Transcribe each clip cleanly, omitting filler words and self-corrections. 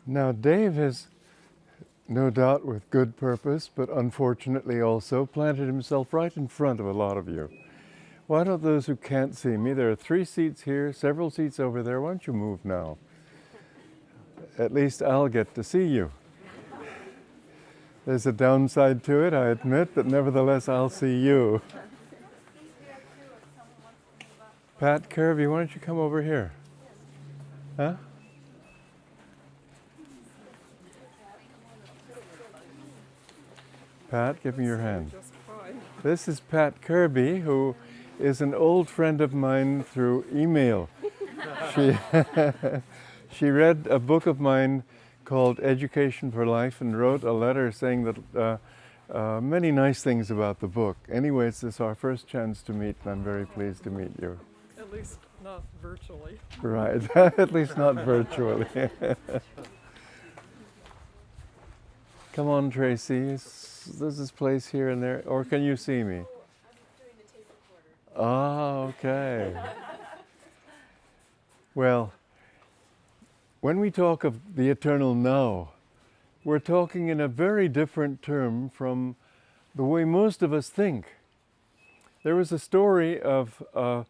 Now, Dave has, no doubt with good purpose, but unfortunately also planted himself right in front of a lot of you. Why don't those who can't see me, there are 3 seats here, several seats over there, why don't you move now? At least I'll get to see you. There's a downside to it, I admit, but nevertheless I'll see you. Pat Kirby, why don't you come over here? Huh? Pat, give me your hand. This is Pat Kirby, who is an old friend of mine through email. She read a book of mine called Education for Life and wrote a letter saying that many nice things about the book. Anyway, this is our first chance to meet, and I'm very pleased to meet you. At least not virtually. Right, at least not virtually. Come on, Tracy. There's this place here and there, or can you see me? I'm doing the tape recorder. Ah, okay. Well, when we talk of the eternal now, we're talking in a very different term from the way most of us think. There was a story of a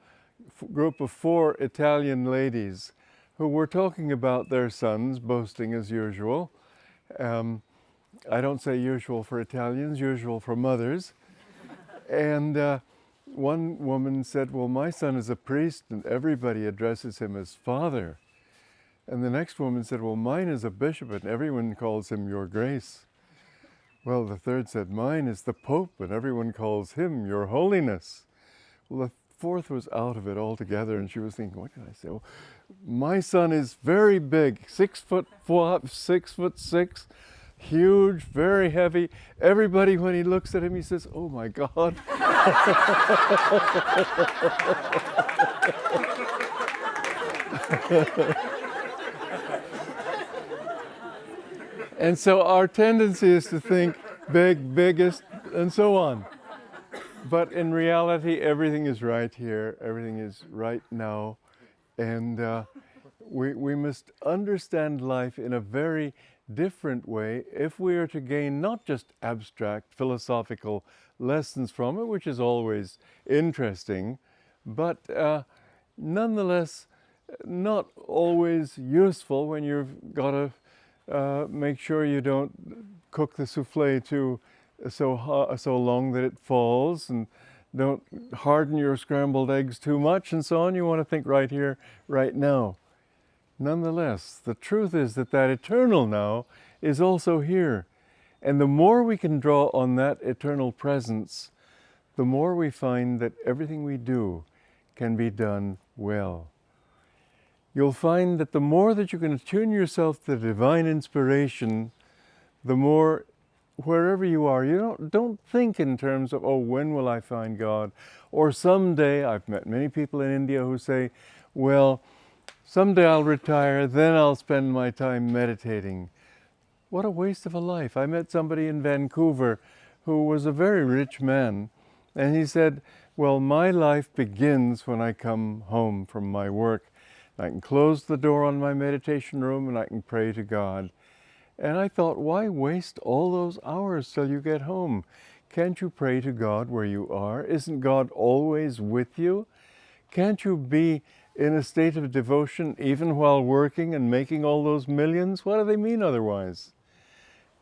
group of 4 Italian ladies who were talking about their sons, boasting as usual. I don't say usual for Italians, usual for mothers. And one woman said, well, my son is a priest and everybody addresses him as father. And the next woman said, well, mine is a bishop and everyone calls him your grace. Well, the third said, mine is the Pope and everyone calls him your holiness. Well, the fourth was out of it altogether and she was thinking, what can I say? Well, my son is very big, 6'4", 6'6", huge, very heavy. Everybody, when he looks at him, he says, oh my God. And so our tendency is to think big, biggest, and so on. But in reality, everything is right here, everything is right now. And we must understand life in a very different way if we are to gain not just abstract philosophical lessons from it, which is always interesting, but nonetheless not always useful when you've got to make sure you don't cook the souffle too so long that it falls, and don't harden your scrambled eggs too much and so on. You want to think right here, right now. Nonetheless, the truth is that that eternal now is also here. And the more we can draw on that eternal presence, the more we find that everything we do can be done well. You'll find that the more that you can attune yourself to divine inspiration, the more, wherever you are, you don't think in terms of, oh, when will I find God? Or someday. I've met many people in India who say, well, someday I'll retire, then I'll spend my time meditating. What a waste of a life. I met somebody in Vancouver who was a very rich man, and he said, well, my life begins when I come home from my work. I can close the door on my meditation room and I can pray to God. And I thought, why waste all those hours till you get home? Can't you pray to God where you are? Isn't God always with you? Can't you be in a state of devotion even while working and making all those millions? What do they mean otherwise?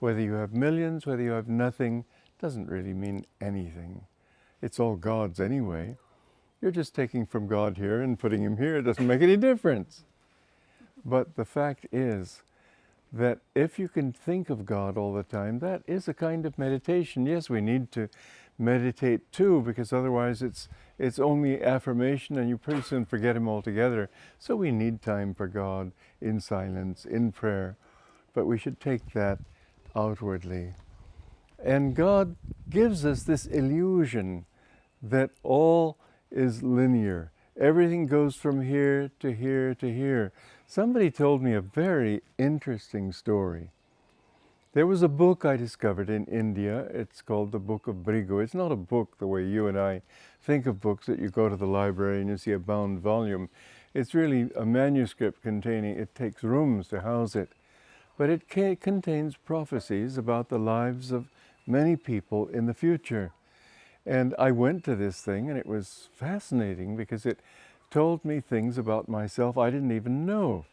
Whether you have millions, whether you have nothing, doesn't really mean anything. It's all God's anyway. You're just taking from God here and putting him here. It doesn't make any difference. But the fact is that if you can think of God all the time, that is a kind of meditation. Yes, we need to meditate too, because otherwise it's only affirmation and you pretty soon forget him altogether. So we need time for God in silence, in prayer. But we should take that outwardly. And God gives us this illusion that all is linear. Everything goes from here to here to here. Somebody told me a very interesting story. There was a book I discovered in India. It's called the Book of Brigu. It's not a book the way you and I think of books, that you go to the library and you see a bound volume. It's really a manuscript containing, it takes rooms to house it. but it contains prophecies about the lives of many people in the future. And I went to this thing, and it was fascinating because it told me things about myself I didn't even know.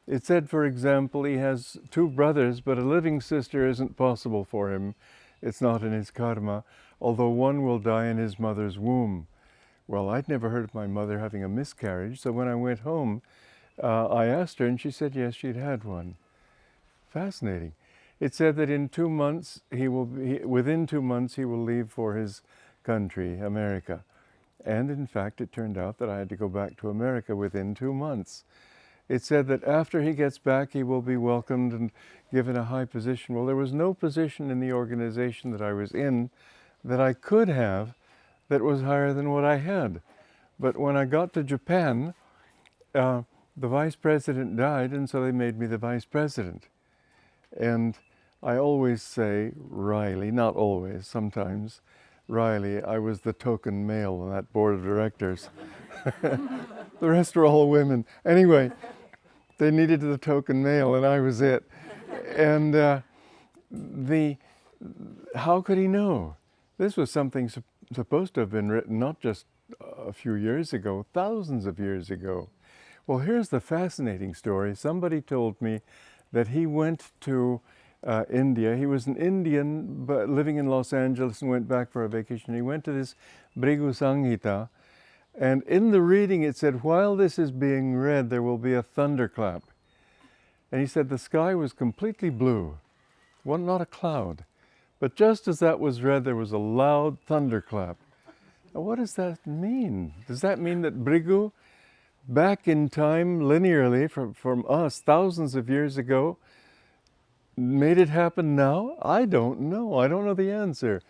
It said, for example, he has 2 brothers, but a living sister isn't possible for him. It's not in his karma, although one will die in his mother's womb. Well, I'd never heard of my mother having a miscarriage, so when I went home, I asked her, and she said yes, she'd had one. Fascinating. It said that in 2 months, within 2 months, he will leave for his country, America. And in fact, it turned out that I had to go back to America within 2 months. It said that after he gets back, he will be welcomed and given a high position. Well, there was no position in the organization that I was in that I could have that was higher than what I had. But when I got to Japan, the vice president died, and so they made me the vice president. And I always say, Riley, not always, sometimes, Riley, I was the token male on that board of directors. The rest were all women. Anyway, they needed the token male, and I was it. And how could he know? This was something supposed to have been written not just a few years ago, thousands of years ago. Well, here's the fascinating story. Somebody told me that he went to India. He was an Indian but living in Los Angeles and went back for a vacation. He went to this Bhrigu Samhita, and in the reading it said, while this is being read, there will be a thunderclap. And he said the sky was completely blue, well, not a cloud. But just as that was read, there was a loud thunderclap. Now, what does that mean? Does that mean that Bhrigu, back in time, linearly, from us, thousands of years ago, made it happen now? I don't know. I don't know the answer.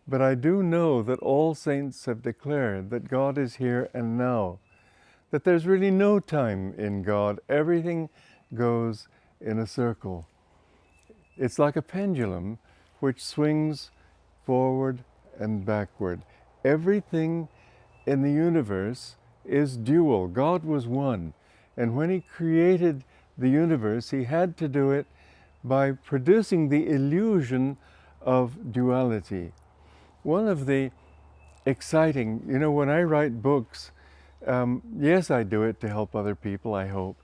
But I do know that all saints have declared that God is here and now, that there's really no time in God. Everything goes in a circle. It's like a pendulum which swings forward and backward. Everything in the universe is dual. God was one. And when he created the universe, he had to do it by producing the illusion of duality. One of the exciting, when I write books, yes, I do it to help other people, I hope,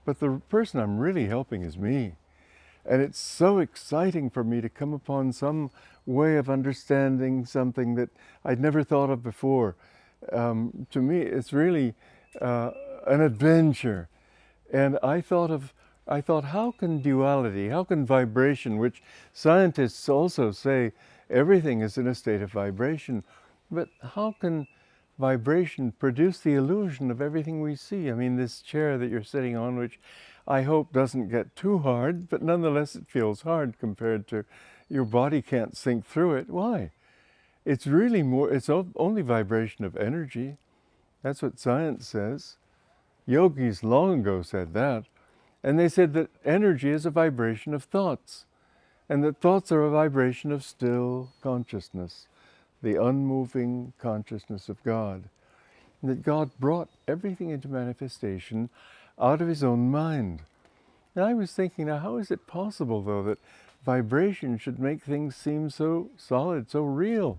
but the person I'm really helping is me. And it's so exciting for me to come upon some way of understanding something that I'd never thought of before. To me, it's really an adventure. And I thought, how can duality, how can vibration, which scientists also say everything is in a state of vibration, but how can vibration produce the illusion of everything we see? I mean, this chair that you're sitting on, which I hope doesn't get too hard, but nonetheless it feels hard compared to your body can't sink through it. Why? It's really it's only vibration of energy. That's what science says. Yogis long ago said that. And they said that energy is a vibration of thoughts, and that thoughts are a vibration of still consciousness, the unmoving consciousness of God. And that God brought everything into manifestation out of his own mind. And I was thinking, now how is it possible, though, that vibration should make things seem so solid, so real?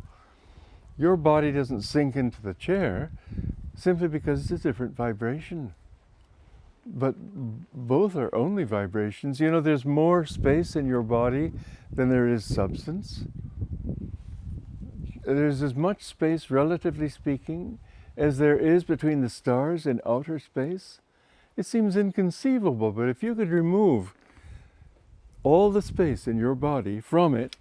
Your body doesn't sink into the chair simply because it's a different vibration. But both are only vibrations. There's more space in your body than there is substance. There's as much space, relatively speaking, as there is between the stars in outer space. It seems inconceivable, but if you could remove all the space in your body from it,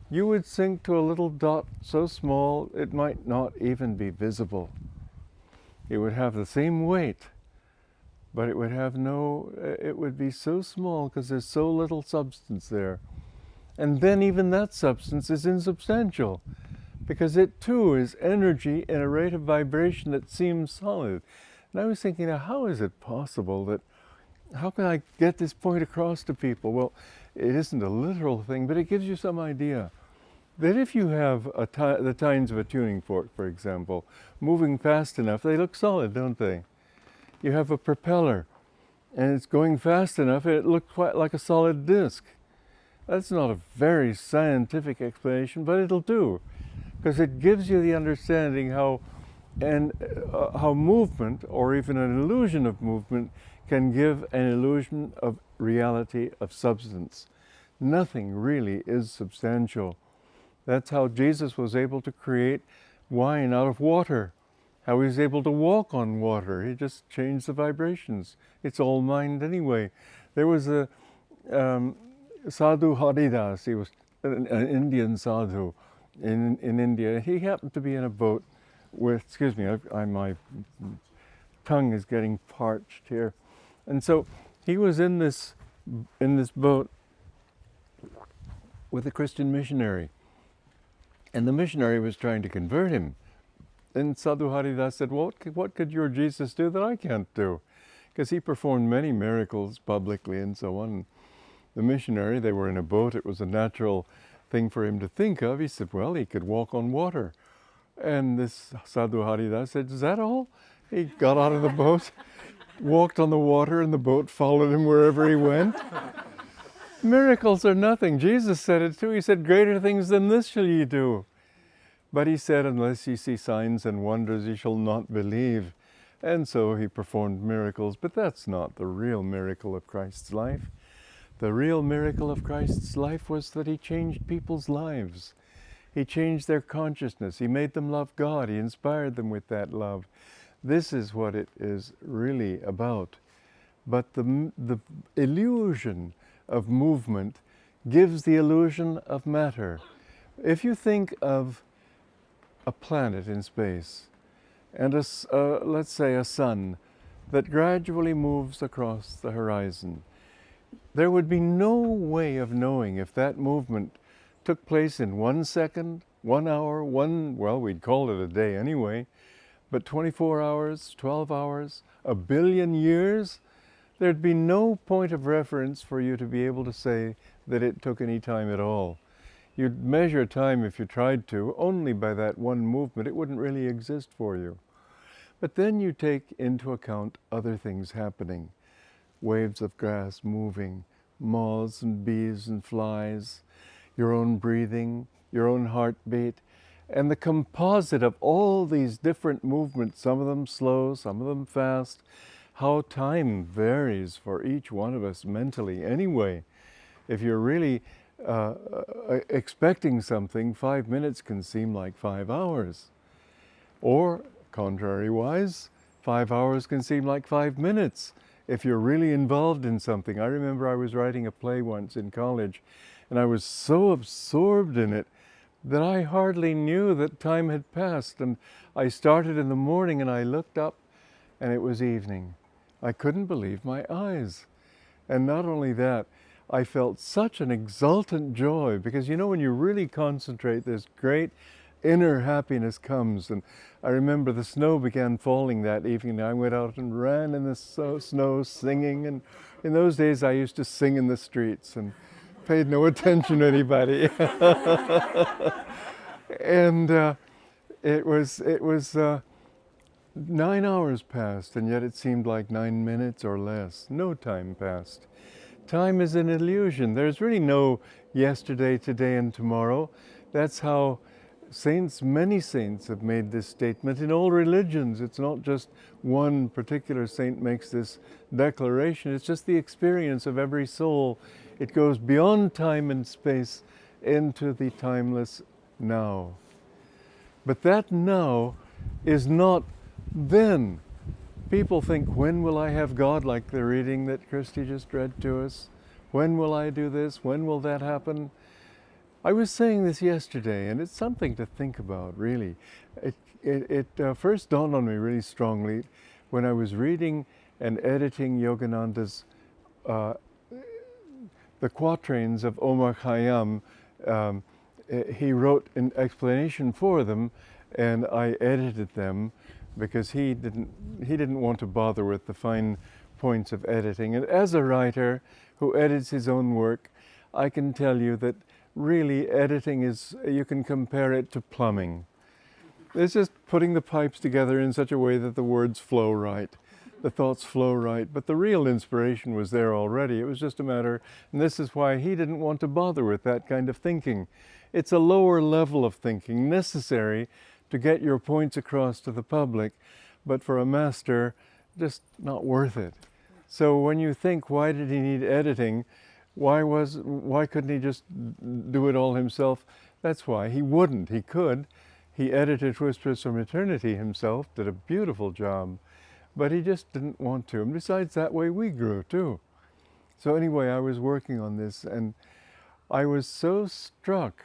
you would sink to a little dot so small it might not even be visible. It would have the same weight, but it would be so small because there's so little substance there. And then even that substance is insubstantial, because it too is energy in a rate of vibration that seems solid. And I was thinking, now how is it possible how can I get this point across to people? Well, it isn't a literal thing, but it gives you some idea that if you have the tines of a tuning fork, for example, moving fast enough, they look solid, don't they? You have a propeller. and it's going fast enough, it looks quite like a solid disk. That's not a very scientific explanation, but it'll do, because it gives you the understanding how movement, or even an illusion of movement, can give an illusion of reality, of substance. Nothing really is substantial. That's how Jesus was able to create wine out of water, how he was able to walk on water. He just changed the vibrations. It's all mind anyway. There was a Sadhu Haridas. He was an Indian sadhu in India. He happened to be in a boat with, excuse me, my tongue is getting parched here. And so he was in this boat with a Christian missionary. And the missionary was trying to convert him. And Sadhu Haridas said, well, what could your Jesus do that I can't do? Because he performed many miracles publicly and so on. The missionary, they were in a boat, it was a natural thing for him to think of. He said, well, he could walk on water. And this Sadhu Haridas said, is that all? He got out of the boat, walked on the water, and the boat followed him wherever he went. Miracles are nothing. Jesus said it too. He said, greater things than this shall ye do. But he said, unless ye see signs and wonders, ye shall not believe. And so he performed miracles, but that's not the real miracle of Christ's life. The real miracle of Christ's life was that he changed people's lives. He changed their consciousness. He made them love God. He inspired them with that love. This is what it is really about. But the illusion of movement gives the illusion of matter. If you think of a planet in space and let's say a sun that gradually moves across the horizon, there would be no way of knowing if that movement took place in 1 second, 1 hour, well, we'd call it a day anyway, but 24 hours, 12 hours, a billion years, there'd be no point of reference for you to be able to say that it took any time at all. You'd measure time, if you tried to, only by that one movement. It wouldn't really exist for you. But then you take into account other things happening. Waves of grass moving, moths and bees and flies, your own breathing, your own heartbeat, and the composite of all these different movements, some of them slow, some of them fast, how time varies for each one of us mentally anyway. If you're really expecting something, 5 minutes can seem like 5 hours. Or, contrary-wise, 5 hours can seem like 5 minutes if you're really involved in something. I remember I was writing a play once in college, and I was so absorbed in it that I hardly knew that time had passed. And I started in the morning and I looked up and it was evening. I couldn't believe my eyes. And not only that, I felt such an exultant joy, because you know, when you really concentrate, this great inner happiness comes. And I remember the snow began falling that evening. I went out and ran in the snow singing, and in those days I used to sing in the streets and paid no attention to anybody. And it was 9 hours passed, and yet it seemed like 9 minutes or less. No time passed. Time is an illusion. There's really no yesterday, today, and tomorrow. That's how saints, many saints, have made this statement in all religions. It's not just one particular saint makes this declaration. It's just the experience of every soul. It goes beyond time and space into the timeless now. But that now is not then. People think, when will I have God, like the reading that Christy just read to us? When will I do this? When will that happen? I was saying this yesterday, and it's something to think about, really. It first dawned on me really strongly when I was reading and editing Yogananda's, the quatrains of Omar Khayyam. He wrote an explanation for them, and I edited them, because he didn't want to bother with the fine points of editing. And as a writer who edits his own work, I can tell you that really editing is, you can compare it to plumbing. It's just putting the pipes together in such a way that the words flow right. the thoughts flow right, but the real inspiration was there already. It was just a matter, and this is why he didn't want to bother with that kind of thinking. It's a lower level of thinking necessary to get your points across to the public, but for a master, just not worth it. So when you think, why did he need editing? Why couldn't he just do it all himself? That's why. He wouldn't. He could. He edited Whispers from Eternity himself, did a beautiful job, but he just didn't want to. And besides, that way we grew too. So anyway, I was working on this, and I was so struck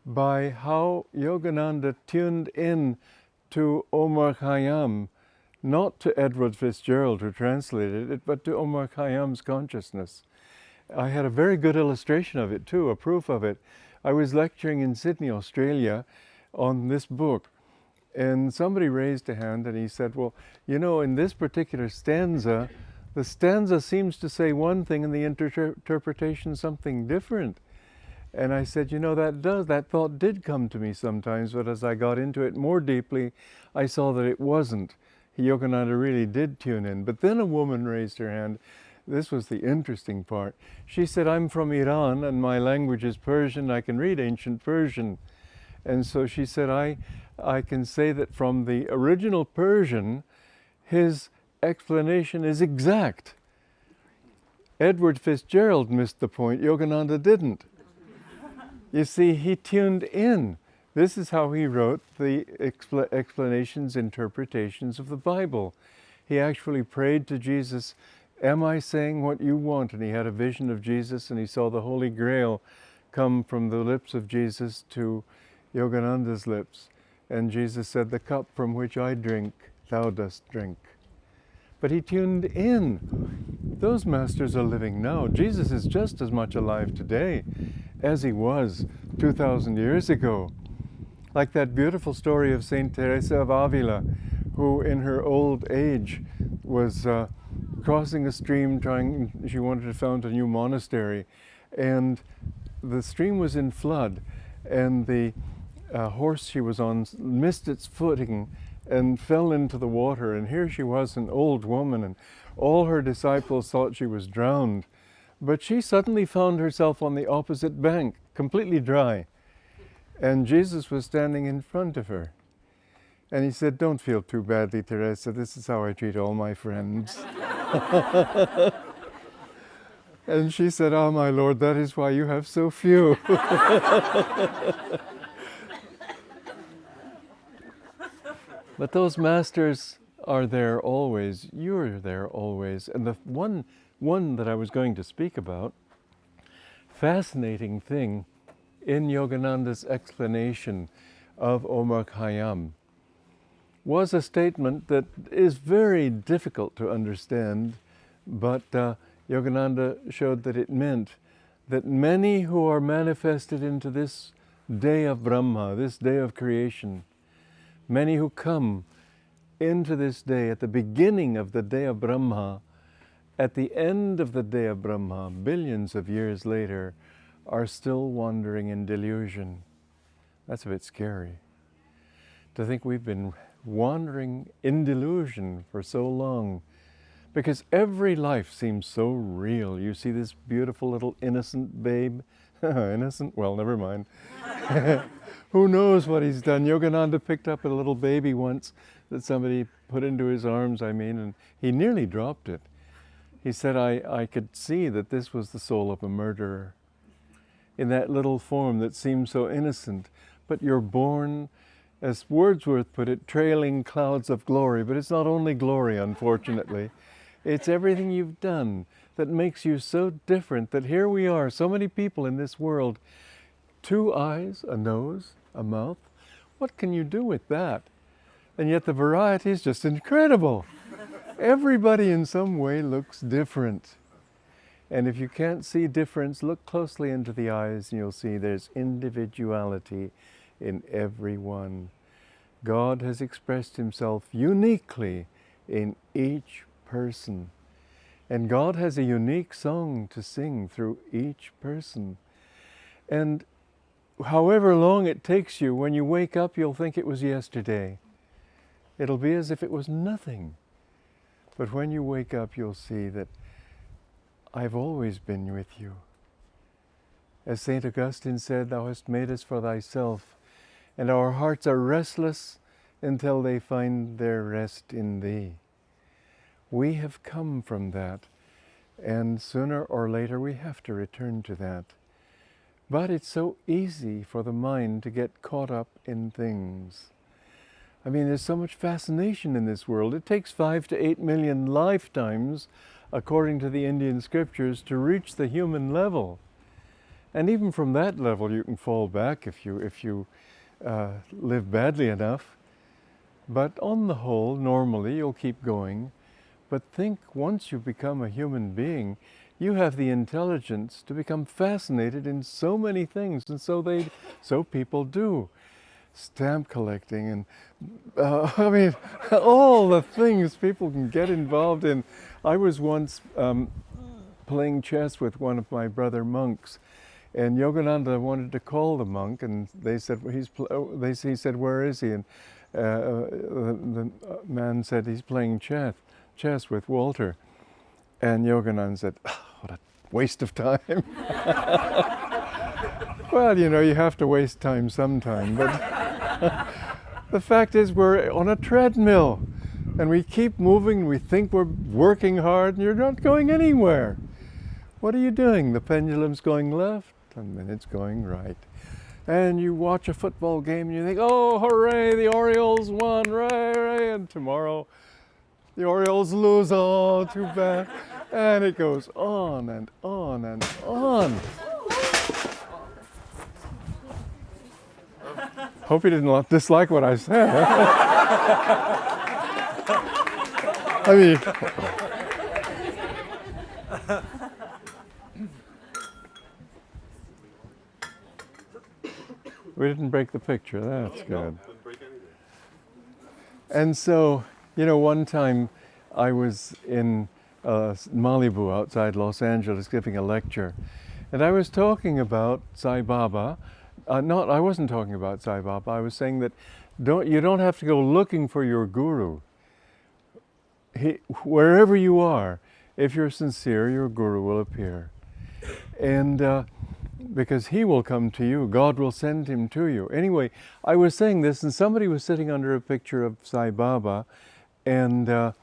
by how Yogananda tuned in to Omar Khayyam, not to Edward Fitzgerald who translated it, but to Omar Khayyam's consciousness. I had a very good illustration of it too, a proof of it. I was lecturing in Sydney, Australia on this book, and somebody raised a hand and he said, well, you know, in this particular stanza, the stanza seems to say one thing and the interpretation something different. And I said, you know, that thought did come to me sometimes, but as I got into it more deeply, I saw that it wasn't. Yogananda really did tune in. But then a woman raised her hand. This was the interesting part. She said, I'm from Iran and my language is Persian. I can read ancient Persian. And so she said, I can say that from the original Persian, his explanation is exact. Edward Fitzgerald missed the point. Yogananda didn't. You see, he tuned in. This is how he wrote the explanations, interpretations of the Bible. He actually prayed to Jesus, am I saying what you want? And he had a vision of Jesus and he saw the Holy Grail come from the lips of Jesus to Yogananda's lips. And Jesus said, the cup from which I drink, thou dost drink. But he tuned in. Those masters are living now. Jesus is just as much alive today as he was 2,000 years ago. Like that beautiful story of Saint Teresa of Avila, who in her old age was crossing a stream, she wanted to found a new monastery, and the stream was in flood, and the horse she was on missed its footing and fell into the water, and here she was, an old woman, and all her disciples thought she was drowned. But she suddenly found herself on the opposite bank, completely dry. And Jesus was standing in front of her. And he said, don't feel too badly, Teresa. This is how I treat all my friends. And she said, oh, my Lord, that is why you have so few. But those masters are there always. You're there always. And the one that I was going to speak about, fascinating thing in Yogananda's explanation of Omar Khayyam, was a statement that is very difficult to understand, but Yogananda showed that it meant that many who are manifested into this day of Brahma, this day of creation, many who come into this day at the beginning of the day of Brahma, at the end of the day of Brahma, billions of years later, are still wandering in delusion. That's a bit scary. To think we've been wandering in delusion for so long, because every life seems so real. You see this beautiful little innocent babe. Innocent? Well, never mind. Who knows what he's done? Yogananda picked up a little baby once that somebody put into his arms, and he nearly dropped it. He said, I could see that this was the soul of a murderer in that little form that seemed so innocent. But you're born, as Wordsworth put it, trailing clouds of glory. But it's not only glory, unfortunately. It's everything you've done that makes you so different that here we are, so many people in this world, 2 eyes, a nose, a mouth. What can you do with that? And yet the variety is just incredible. Everybody in some way looks different. And if you can't see difference, look closely into the eyes and you'll see there's individuality in everyone. God has expressed himself uniquely in each person. And God has a unique song to sing through each person. And however long it takes you, when you wake up, you'll think it was yesterday. It'll be as if it was nothing. But when you wake up, you'll see that I've always been with you. As St. Augustine said, thou hast made us for thyself, and our hearts are restless until they find their rest in thee. We have come from that, and sooner or later we have to return to that. But it's so easy for the mind to get caught up in things. I mean, there's so much fascination in this world. It takes 5 to 8 million lifetimes, according to the Indian scriptures, to reach the human level. And even from that level, you can fall back if you live badly enough. But on the whole, normally, you'll keep going. But think, once you become a human being, you have the intelligence to become fascinated in so many things, and so people do. Stamp collecting and, I mean, all the things people can get involved in. I was once playing chess with one of my brother monks, and Yogananda wanted to call the monk, and they said, he said, where is he? And the man said, he's playing chess with Walter. And Yogananda said, oh, what a waste of time. Well, you know, you have to waste time sometime, but the fact is we're on a treadmill, and we keep moving, we think we're working hard, and you're not going anywhere. What are you doing? The pendulum's going left, and then it's going right. And you watch a football game, and you think, oh, hooray, the Orioles won, hooray, and tomorrow the Orioles lose, oh, too bad. And it goes on and on and on. Hope you didn't dislike what I said. I mean, we didn't break the picture, that's good. And so, you know, one time I was in Malibu outside Los Angeles giving a lecture, and I was talking about Sai Baba. I wasn't talking about Sai Baba. I was saying that you don't have to go looking for your guru. Wherever you are, if you're sincere, your guru will appear. And because he will come to you, God will send him to you. Anyway, I was saying this, and somebody was sitting under a picture of Sai Baba, and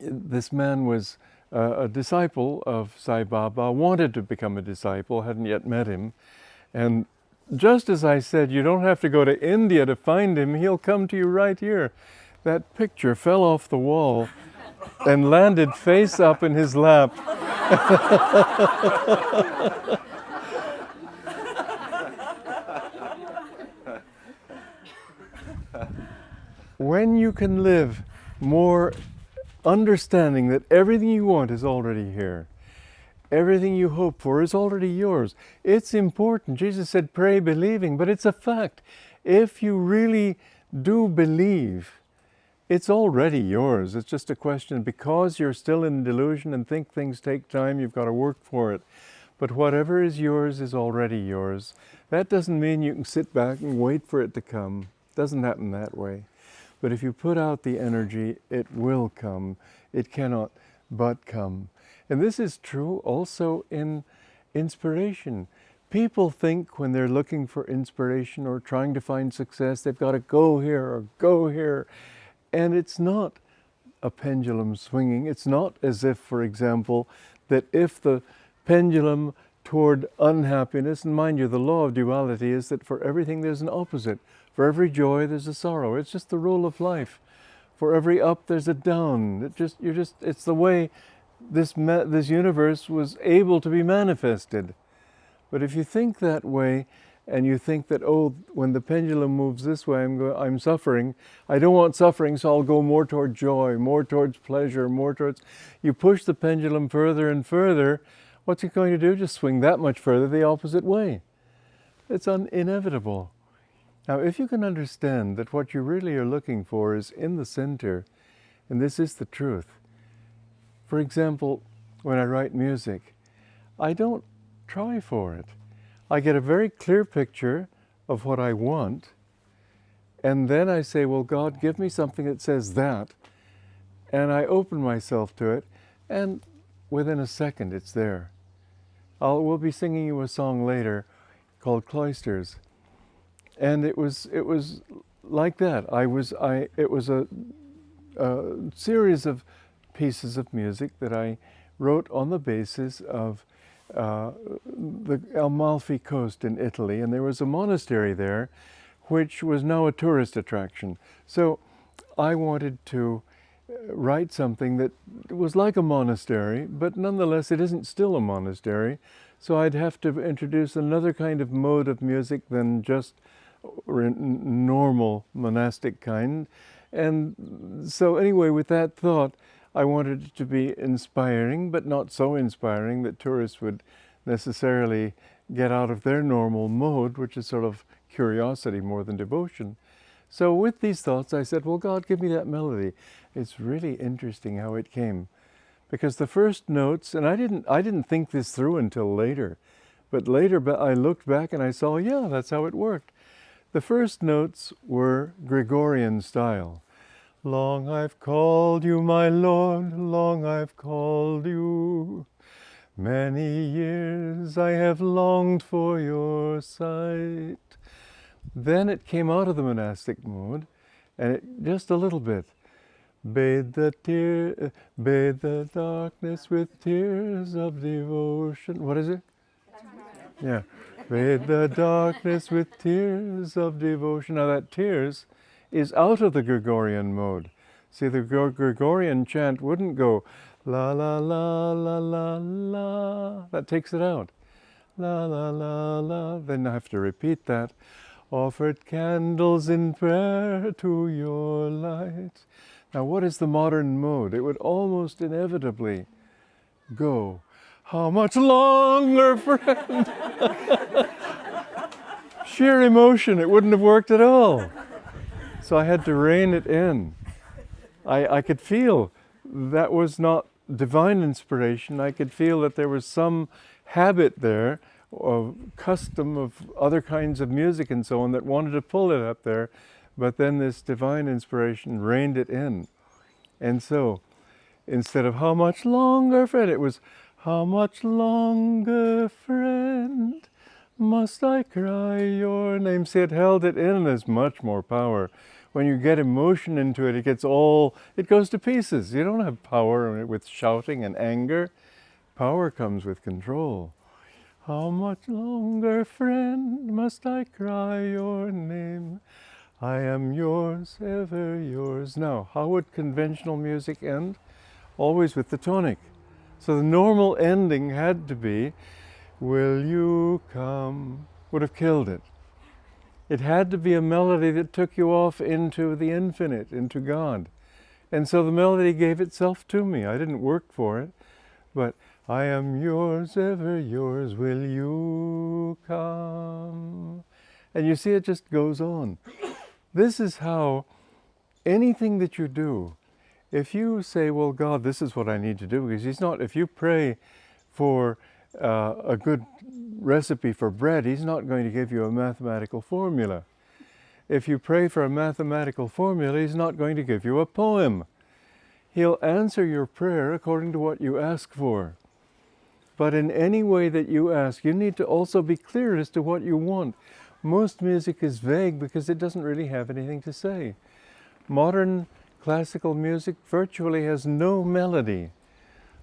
this man was a disciple of Sai Baba, wanted to become a disciple, hadn't yet met him. And just as I said, you don't have to go to India to find him, he'll come to you right here. That picture fell off the wall and landed face up in his lap. When you can live more understanding that everything you want is already here, everything you hope for is already yours. It's important. Jesus said, pray believing, but it's a fact. If you really do believe, it's already yours. It's just a question, because you're still in delusion and think things take time, you've got to work for it. But whatever is yours is already yours. That doesn't mean you can sit back and wait for it to come. It doesn't happen that way. But if you put out the energy, it will come. It cannot but come. And this is true also in inspiration. People think when they're looking for inspiration or trying to find success, they've got to go here or go here. And it's not a pendulum swinging. It's not as if, for example, that if the pendulum toward unhappiness, and mind you, the law of duality is that for everything there's an opposite. For every joy there's a sorrow. It's just the rule of life. For every up there's a down. It's the way this universe was able to be manifested. But if you think that way, and you think that, oh, when the pendulum moves this way, I'm suffering. I don't want suffering, so I'll go more toward joy, more towards pleasure, more towards... You push the pendulum further and further, what's it going to do? Just swing that much further the opposite way. It's inevitable. Now, if you can understand that what you really are looking for is in the center, and this is the truth. For example, when I write music, I don't try for it. I get a very clear picture of what I want, and then I say, well, God, give me something that says that, and I open myself to it, and within a second it's there. We'll be singing you a song later called Cloisters, and it was like that. It was a series of pieces of music that I wrote on the basis of the Amalfi Coast in Italy, and there was a monastery there which was now a tourist attraction. So I wanted to write something that was like a monastery, but nonetheless it isn't still a monastery. So I'd have to introduce another kind of mode of music than just normal monastic kind. And so anyway, with that thought, I wanted it to be inspiring, but not so inspiring that tourists would necessarily get out of their normal mode, which is sort of curiosity more than devotion. So with these thoughts, I said, well, God, give me that melody. It's really interesting how it came. Because the first notes, and I didn't think this through until later, but later I looked back and I saw, yeah, that's how it worked. The first notes were Gregorian style. Long I've called you, my Lord, long I've called you. Many years I have longed for your sight. Then it came out of the monastic mode, and just a little bit. Bathe the darkness with tears of devotion. What is it? Yeah. Bathe the darkness with tears of devotion. Now that tears is out of the Gregorian mode. See, the Gregorian chant wouldn't go la la la la la la. That takes it out. La la la la. Then I have to repeat that. Offered candles in prayer to your light. Now what is the modern mode? It would almost inevitably go, how much longer, friend? Sheer emotion, it wouldn't have worked at all. So I had to rein it in. I could feel that was not divine inspiration. I could feel that there was some habit there, of custom of other kinds of music and so on that wanted to pull it up there, but then this divine inspiration reined it in. And so, instead of how much longer, friend, it was how much longer, friend, must I cry your name? See, it held it in, and there's much more power. When you get emotion into it, it goes to pieces. You don't have power with shouting and anger. Power comes with control. How much longer, friend, must I cry your name? I am yours, ever yours. Now, how would conventional music end? Always with the tonic. So the normal ending had to be, will you come? Would have killed it. It had to be a melody that took you off into the infinite, into God. And so the melody gave itself to me. I didn't work for it, but I am yours, ever yours, will you come? And you see, it just goes on. This is how anything that you do, if you say, well, God, this is what I need to do, because He's not, if you pray for a good recipe for bread, He's not going to give you a mathematical formula. If you pray for a mathematical formula, He's not going to give you a poem. He'll answer your prayer according to what you ask for. But in any way that you ask, you need to also be clear as to what you want. Most music is vague because it doesn't really have anything to say. Modern classical music virtually has no melody.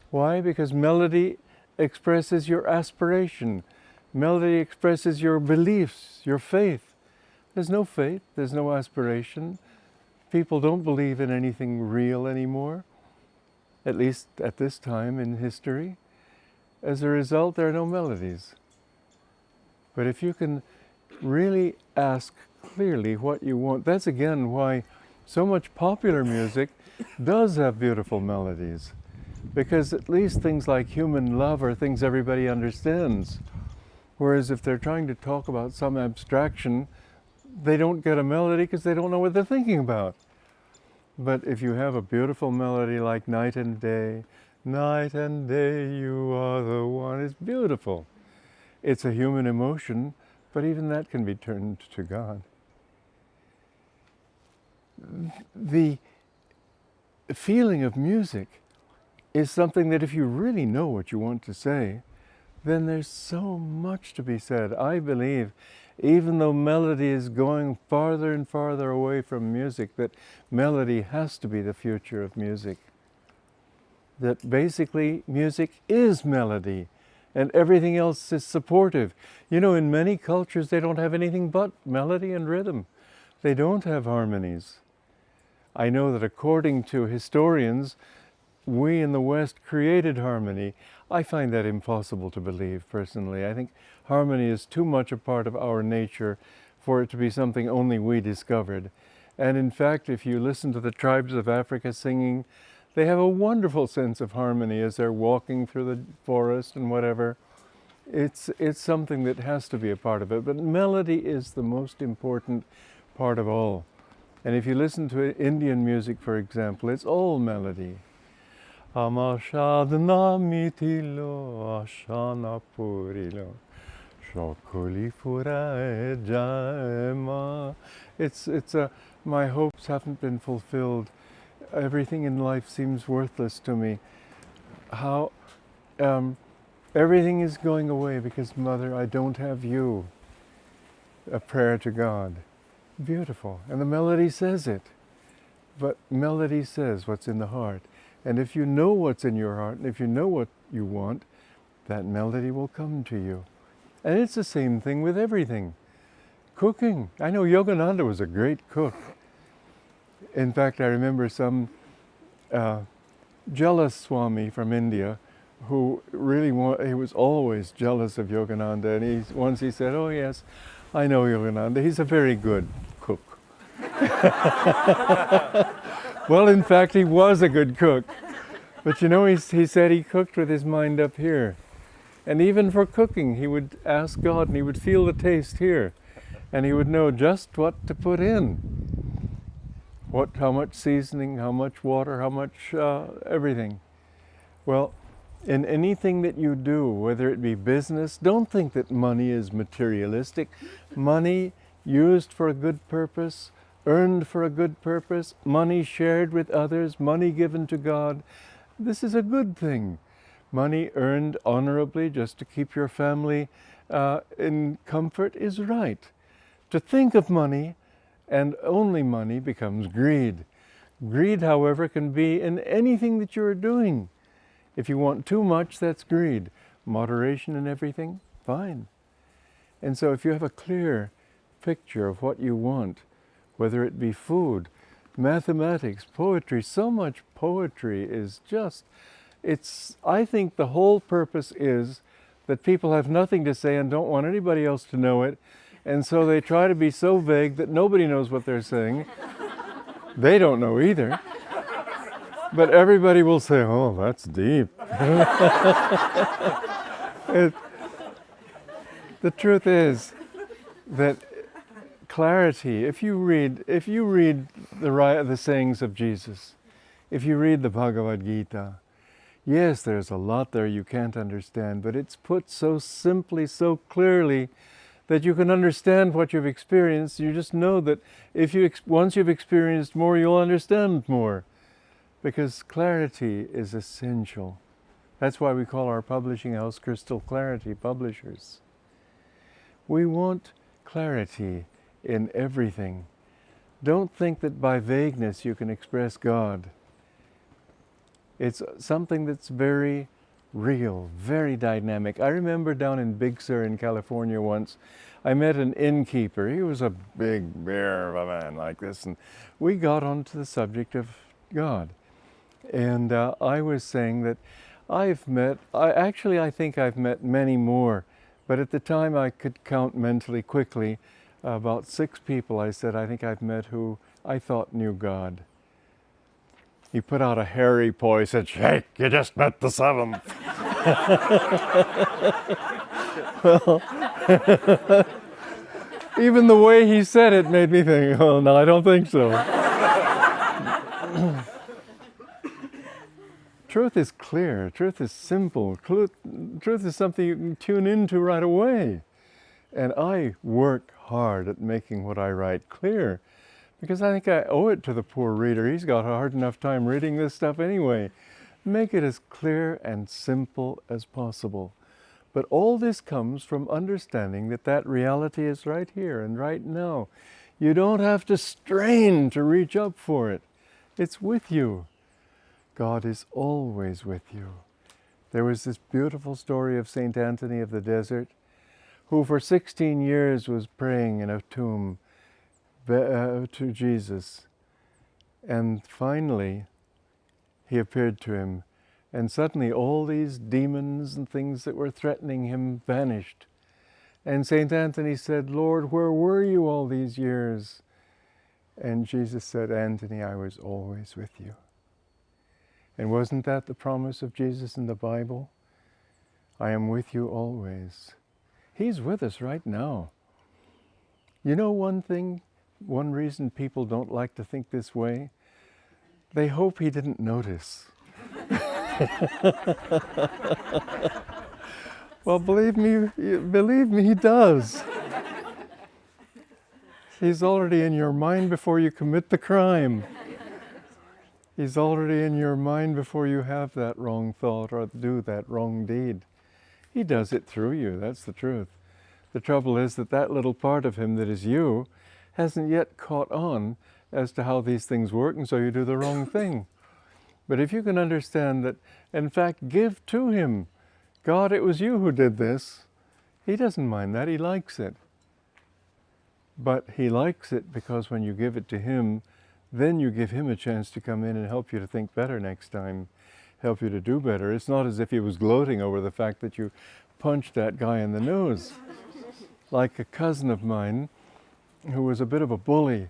Why? Because melody expresses your aspiration. Melody expresses your beliefs, your faith. There's no faith, there's no aspiration. People don't believe in anything real anymore, at least at this time in history. As a result, there are no melodies. But if you can really ask clearly what you want, that's again why so much popular music does have beautiful melodies. Because at least things like human love are things everybody understands. Whereas if they're trying to talk about some abstraction, they don't get a melody because they don't know what they're thinking about. But if you have a beautiful melody like night and day, you are the one, it's beautiful. It's a human emotion, but even that can be turned to God. feeling of music is something that if you really know what you want to say, then there's so much to be said. I believe, even though melody is going farther and farther away from music, that melody has to be the future of music. That basically music is melody and everything else is supportive. You know, in many cultures they don't have anything but melody and rhythm. They don't have harmonies. I know that according to historians, we in the West created harmony. I find that impossible to believe, personally. I think harmony is too much a part of our nature for it to be something only we discovered. And in fact, if you listen to the tribes of Africa singing, they have a wonderful sense of harmony as they're walking through the forest and whatever. It's something that has to be a part of it. But melody is the most important part of all. And if you listen to Indian music, for example, it's all melody. Amashadna mitilo ashana purilo shokuli pura jama. It's my hopes haven't been fulfilled. Everything in life seems worthless to me. How everything is going away because, Mother, I don't have you. A prayer to God. Beautiful. And the melody says it. But melody says what's in the heart. And if you know what's in your heart, and if you know what you want, that melody will come to you. And it's the same thing with everything. Cooking. I know Yogananda was a great cook. In fact, I remember some jealous Swami from India who really he was always jealous of Yogananda. And once he said, "Oh yes, I know Yogananda. He's a very good cook." Well, in fact, he was a good cook. But you know, he said he cooked with his mind up here. And even for cooking, he would ask God and he would feel the taste here. And he would know just what to put in. How much seasoning, how much water, how much everything. Well, in anything that you do, whether it be business, don't think that money is materialistic. Money used for a good purpose, earned for a good purpose, money shared with others, money given to God, this is a good thing. Money earned honorably just to keep your family in comfort is right. To think of money and only money becomes greed. Greed, however, can be in anything that you're doing. If you want too much, that's greed. Moderation in everything, fine. And so if you have a clear picture of what you want, whether it be food, mathematics, poetry, so much poetry is just, I think the whole purpose is that people have nothing to say and don't want anybody else to know it. And so they try to be so vague that nobody knows what they're saying. They don't know either. But everybody will say, "Oh, that's deep." The truth is that clarity, if you read the sayings of Jesus, if you read the Bhagavad Gita, yes, there's a lot there you can't understand, but it's put so simply, so clearly, that you can understand what you've experienced. You just know that once you've experienced more, you'll understand more. Because clarity is essential. That's why we call our publishing house Crystal Clarity Publishers. We want clarity in everything. Don't think that by vagueness you can express God. It's something that's very real, very dynamic. I remember down in Big Sur in California once, I met an innkeeper. He was a big bear of a man like this, and we got onto the subject of God. And I was saying that I think I've met many more, but at the time I could count mentally quickly about 6 people. I said, I think I've met who I thought knew God. He put out a hairy paw. He said, "Shake, you just met the 7th. Well, even the way he said it made me think, "Oh, no, I don't think so." Truth is clear. Truth is simple. Truth is something you can tune into right away. And I work hard at making what I write clear, because I think I owe it to the poor reader. He's got a hard enough time reading this stuff anyway. Make it as clear and simple as possible. But all this comes from understanding that that reality is right here and right now. You don't have to strain to reach up for it. It's with you. God is always with you. There was this beautiful story of Saint Anthony of the Desert, who for 16 years was praying in a tomb to Jesus. And finally, he appeared to him. And suddenly all these demons and things that were threatening him vanished. And Saint Anthony said, "Lord, where were you all these years?" And Jesus said, "Anthony, I was always with you." And wasn't that the promise of Jesus in the Bible? I am with you always. He's with us right now. You know one thing, one reason people don't like to think this way? They hope he didn't notice. Well, believe me, he does. He's already in your mind before you commit the crime. He's already in your mind before you have that wrong thought or do that wrong deed. He does it through you, that's the truth. The trouble is that that little part of him that is you hasn't yet caught on as to how these things work, and so you do the wrong thing. But if you can understand that, in fact, give to him. God, it was you who did this. He doesn't mind that, he likes it. But he likes it because when you give it to him, then you give him a chance to come in and help you to think better next time, help you to do better. It's not as if he was gloating over the fact that you punched that guy in the nose. Like a cousin of mine who was a bit of a bully,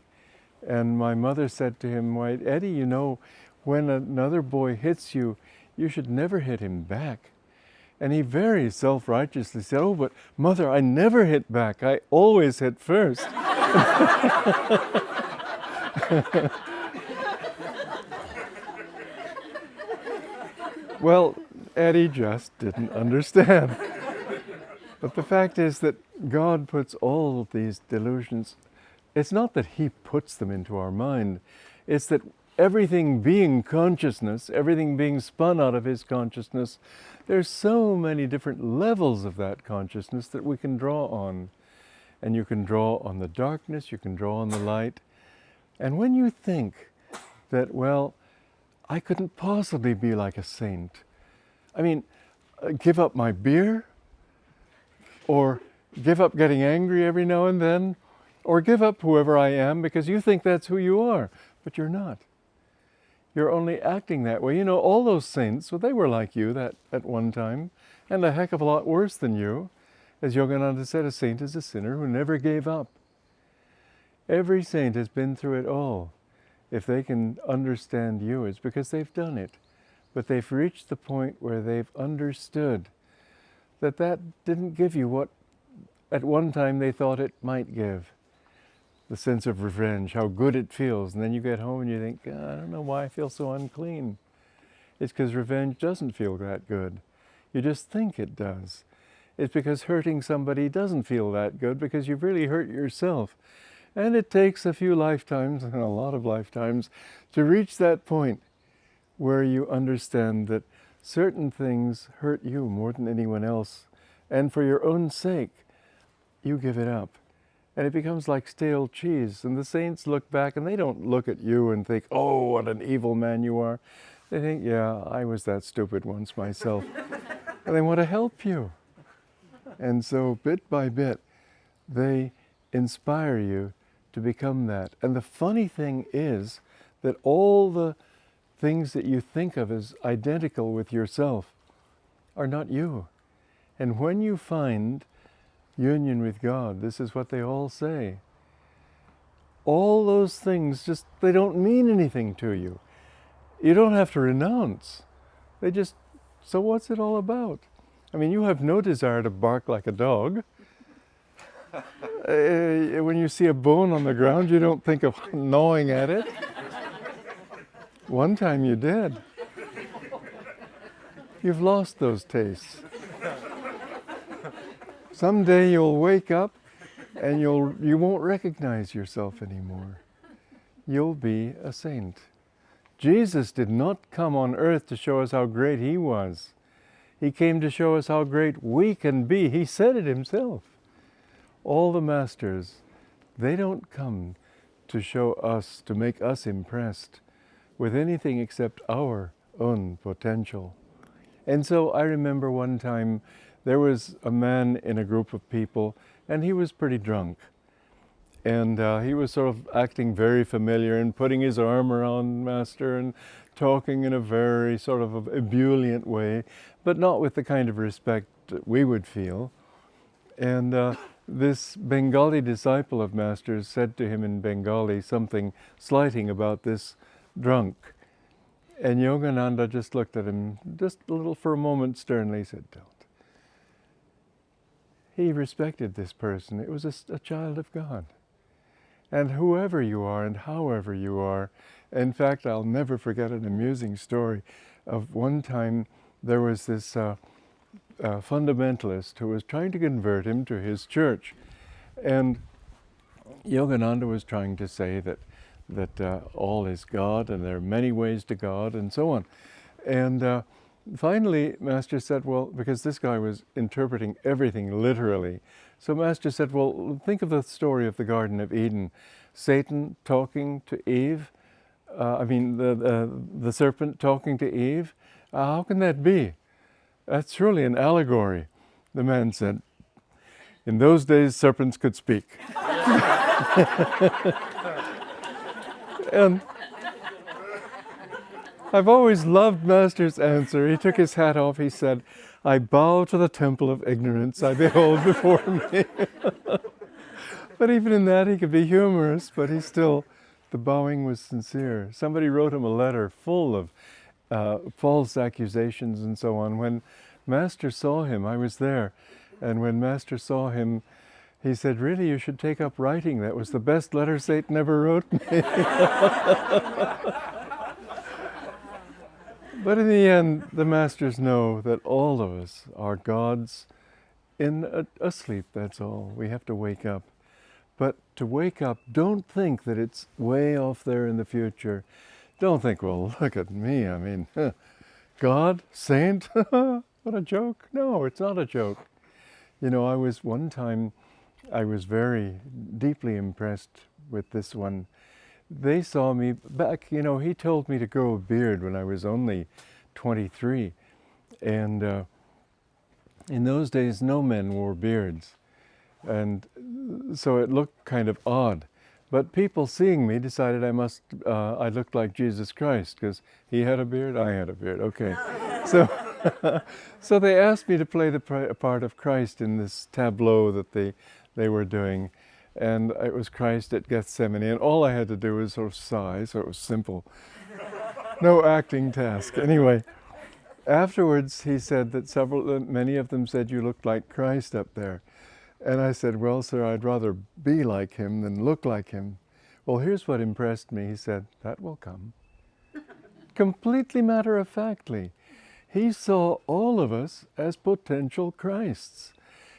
and my mother said to him, "Why, Eddie, you know, when another boy hits you, you should never hit him back." And he very self-righteously said, "Oh, but Mother, I never hit back. I always hit first." Well, Eddie just didn't understand. But the fact is that God puts all of these delusions, it's not that he puts them into our mind, it's that everything being consciousness, everything being spun out of his consciousness, there's so many different levels of that consciousness that we can draw on. And you can draw on the darkness, you can draw on the light. And when you think that, well, I couldn't possibly be like a saint. I mean, give up my beer? Or give up getting angry every now and then? Or give up whoever I am because you think that's who you are, but you're not. You're only acting that way. You know, all those saints, well, they were like you at one time, and a heck of a lot worse than you. As Yogananda said, a saint is a sinner who never gave up. Every saint has been through it all. If they can understand you, it's because they've done it. But they've reached the point where they've understood that that didn't give you what at one time they thought it might give. The sense of revenge, how good it feels. And then you get home and you think, I don't know why I feel so unclean. It's because revenge doesn't feel that good. You just think it does. It's because hurting somebody doesn't feel that good because you've really hurt yourself. And it takes a few lifetimes, and a lot of lifetimes, to reach that point where you understand that certain things hurt you more than anyone else. And for your own sake, you give it up. And it becomes like stale cheese. And the saints look back and they don't look at you and think, oh, what an evil man you are. They think, yeah, I was that stupid once myself. And they want to help you. And so bit by bit, they inspire you to become that. And the funny thing is that all the things that you think of as identical with yourself are not you. And when you find union with God, this is what they all say. All those things just, they don't mean anything to you. You don't have to renounce. They just, so what's it all about? I mean, you have no desire to bark like a dog. When you see a bone on the ground, you don't think of gnawing at it. One time you did. You've lost those tastes. Someday you'll wake up and you won't recognize yourself anymore. you'll be a saint. Jesus did not come on earth to show us how great he was. He came to show us how great we can be. He said it himself. All the masters, they don't come to show us, to make us impressed with anything except our own potential. And so I remember one time there was a man in a group of people, and he was pretty drunk. And he was sort of acting very familiar and putting his arm around Master and talking in a very sort of ebullient way, but not with the kind of respect that we would feel. And this Bengali disciple of Master's said to him in Bengali something slighting about this drunk. And Yogananda just looked at him, just a little for a moment sternly, said, "Don't." He respected this person. It was a child of God. And whoever you are and however you are, in fact, I'll never forget an amusing story of one time there was this fundamentalist who was trying to convert him to his church. And Yogananda was trying to say that all is God and there are many ways to God and so on. And finally, Master said, well, because this guy was interpreting everything literally, so Master said, well, think of the story of the Garden of Eden. Satan talking to Eve, the serpent talking to Eve. How can that be? That's surely an allegory. The man said, in those days, serpents could speak. And I've always loved Master's answer. He took his hat off. He said, I bow to the temple of ignorance I behold before me. But even in that, he could be humorous, but the bowing was sincere. Somebody wrote him a letter full of false accusations and so on. When Master saw him, I was there, and when Master saw him, he said, really, you should take up writing. That was the best letter Satan ever wrote me. But in the end, the Masters know that all of us are gods asleep, that's all. We have to wake up. But to wake up, don't think that it's way off there in the future. Don't think, well, look at me, God, saint, what a joke. No, it's not a joke. You know, one time, I was very deeply impressed with this one. They saw me back, he told me to grow a beard when I was only 23. And in those days, no men wore beards. And so it looked kind of odd. But people seeing me decided I looked like Jesus Christ, because he had a beard, I had a beard. Okay. So they asked me to play the part of Christ in this tableau that they were doing. And it was Christ at Gethsemane, and all I had to do was sort of sigh, so it was simple. No acting task. Anyway, afterwards he said that many of them said, you looked like Christ up there. And I said, well, sir, I'd rather be like him than look like him. Well, here's what impressed me. He said, that will come. Completely matter-of-factly. He saw all of us as potential Christs.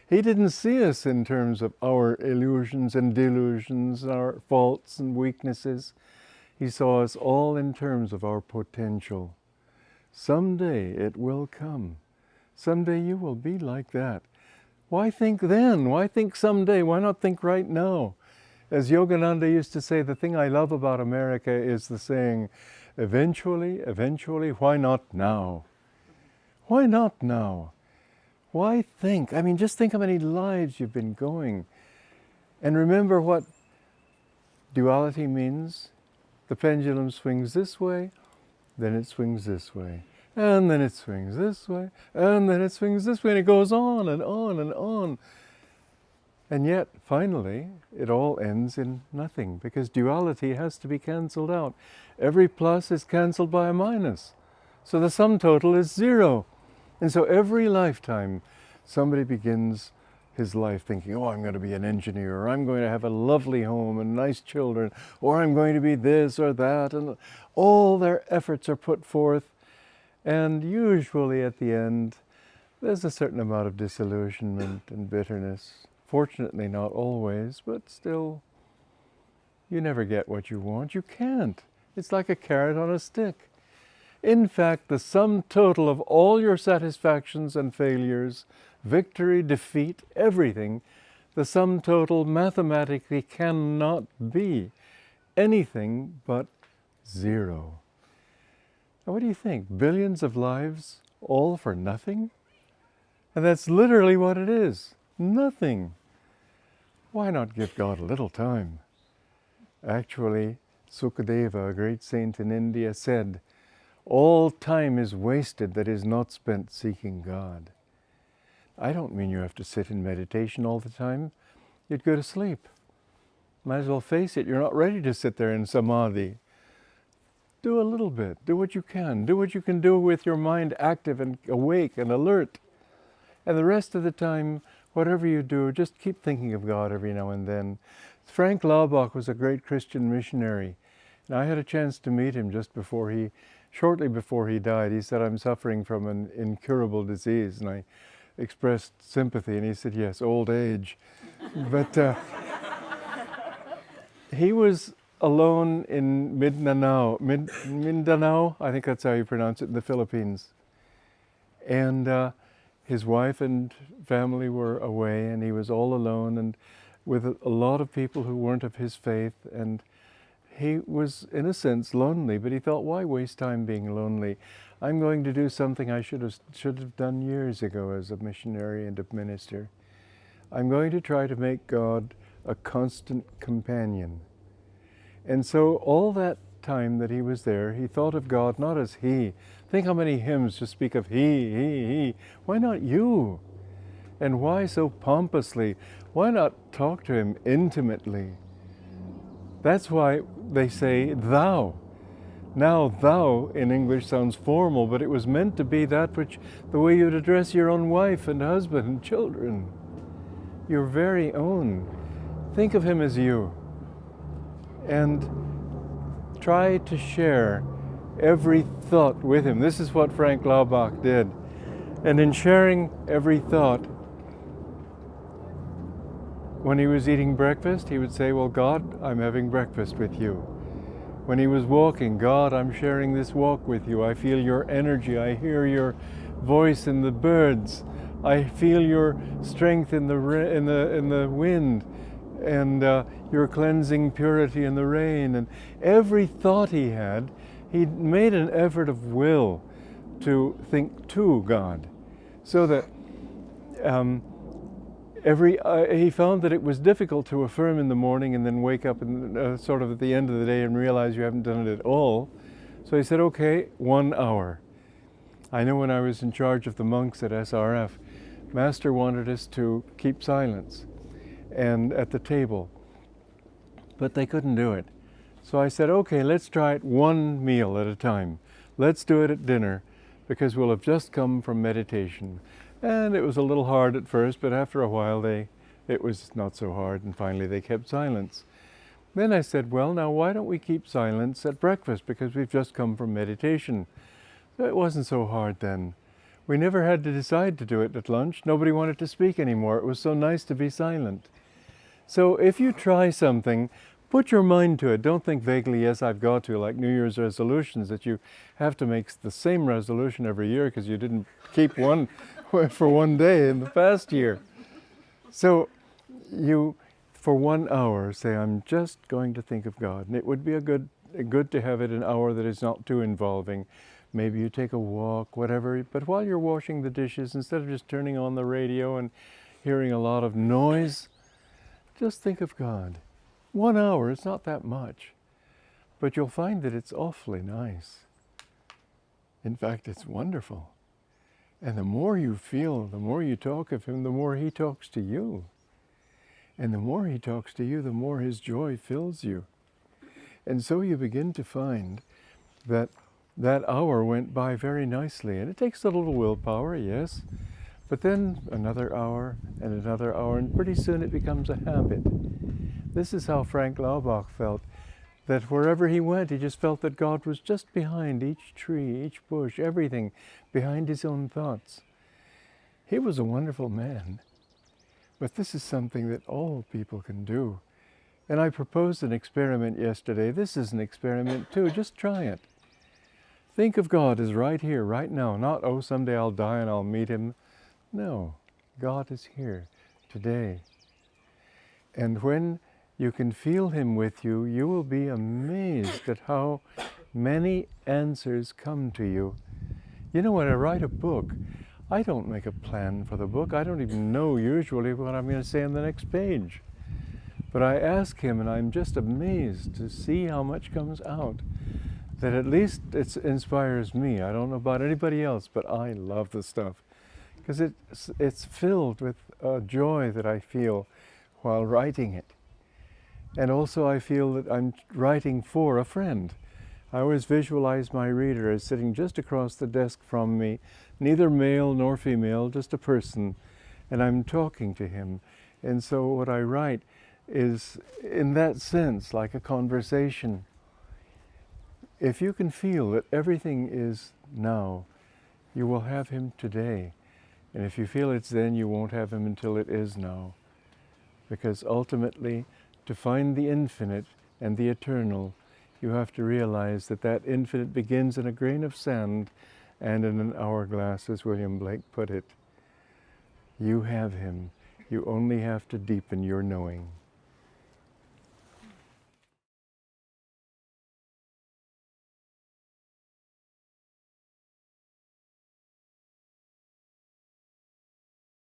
He didn't see us in terms of our illusions and delusions, our faults and weaknesses. He saw us all in terms of our potential. Someday it will come. Someday you will be like that. Why think then? Why think someday? Why not think right now? As Yogananda used to say, the thing I love about America is the saying, eventually, why not now? Why not now? Why think? Just think how many lives you've been going. And remember what duality means. The pendulum swings this way, then it swings this way, and then it swings this way, and then it swings this way, and it goes on and on and on. And yet, finally, it all ends in nothing, because duality has to be cancelled out. Every plus is cancelled by a minus. So the sum total is zero. And so every lifetime, somebody begins his life thinking, oh, I'm going to be an engineer, or I'm going to have a lovely home and nice children, or I'm going to be this or that, and all their efforts are put forth. And usually at the end, there's a certain amount of disillusionment and bitterness. Fortunately, not always, but still. You never get what you want. You can't. It's like a carrot on a stick. In fact, the sum total of all your satisfactions and failures, victory, defeat, everything, the sum total mathematically cannot be anything but zero. Now, what do you think? Billions of lives, all for nothing? And that's literally what it is. Nothing. Why not give God a little time? Actually, Sukadeva, a great saint in India, said, all time is wasted that is not spent seeking God. I don't mean you have to sit in meditation all the time. You'd go to sleep. Might as well face it, you're not ready to sit there in samadhi. Do a little bit. Do what you can. Do what you can do with your mind active and awake and alert. And the rest of the time, whatever you do, just keep thinking of God every now and then. Frank Laubach was a great Christian missionary. And I had a chance to meet him shortly before he died. He said, I'm suffering from an incurable disease. And I expressed sympathy, and he said, yes, old age. But he was alone in Mindanao, I think that's how you pronounce it, in the Philippines. And his wife and family were away, and he was all alone and with a lot of people who weren't of his faith. And he was, in a sense, lonely, but he thought, why waste time being lonely? I'm going to do something I should have done years ago as a missionary and a minister. I'm going to try to make God a constant companion. And so all that time that he was there, he thought of God not as he. Think how many hymns just speak of he. Why not you? And why so pompously? Why not talk to him intimately? That's why they say thou. Now, thou in English sounds formal, but it was meant to be that which, the way you'd address your own wife and husband and children. Your very own. Think of him as you. And try to share every thought with him. This is what Frank Laubach did. And in sharing every thought, when he was eating breakfast, he would say, well, God, I'm having breakfast with you. When he was walking, God, I'm sharing this walk with you. I feel your energy. I hear your voice in the birds. I feel your strength in the wind, and your cleansing purity in the rain. And every thought he had, he made an effort of will to think to God, so that he found that it was difficult to affirm in the morning and then wake up and sort of at the end of the day and realize you haven't done it at all. So he said, okay, 1 hour. I know when I was in charge of the monks at SRF, Master wanted us to keep silence and at the table, but they couldn't do it. So I said, okay, let's try it one meal at a time. Let's do it at dinner, because we'll have just come from meditation. And it was a little hard at first, but after a while it was not so hard, and finally they kept silence. Then I said, well, now why don't we keep silence at breakfast, because we've just come from meditation. So it wasn't so hard then. We never had to decide to do it at lunch. Nobody wanted to speak anymore. It was so nice to be silent. So if you try something, put your mind to it. Don't think vaguely, yes, I've got to, like New Year's resolutions, that you have to make the same resolution every year because you didn't keep one for one day in the past year. So you, for 1 hour, say, I'm just going to think of God. And it would be good to have it an hour that is not too involving. Maybe you take a walk, whatever, but while you're washing the dishes, instead of just turning on the radio and hearing a lot of noise, just think of God. 1 hour, it's not that much, but you'll find that it's awfully nice. In fact, it's wonderful. And the more you feel, the more you talk of him, the more he talks to you. And the more he talks to you, the more his joy fills you. And so you begin to find that that hour went by very nicely. And it takes a little willpower, yes, but then another hour, and pretty soon it becomes a habit. This is how Frank Laubach felt, that wherever he went, he just felt that God was just behind each tree, each bush, everything, behind his own thoughts. He was a wonderful man, but this is something that all people can do. And I proposed an experiment yesterday. This is an experiment too. Just try it. Think of God as right here, right now. Not, oh, someday I'll die and I'll meet him. No, God is here today. And when you can feel him with you, you will be amazed at how many answers come to you. You know, when I write a book, I don't make a plan for the book. I don't even know usually what I'm going to say on the next page. But I ask him, and I'm just amazed to see how much comes out. That at least it inspires me. I don't know about anybody else, but I love the stuff. Because it's filled with joy that I feel while writing it. And also I feel that I'm writing for a friend. I always visualize my reader as sitting just across the desk from me, neither male nor female, just a person, and I'm talking to him. And so what I write is, in that sense, like a conversation. If you can feel that everything is now, you will have him today. And if you feel it's then, you won't have him until it is now. Because ultimately, to find the infinite and the eternal, you have to realize that that infinite begins in a grain of sand and in an hourglass, as William Blake put it. You have him. You only have to deepen your knowing.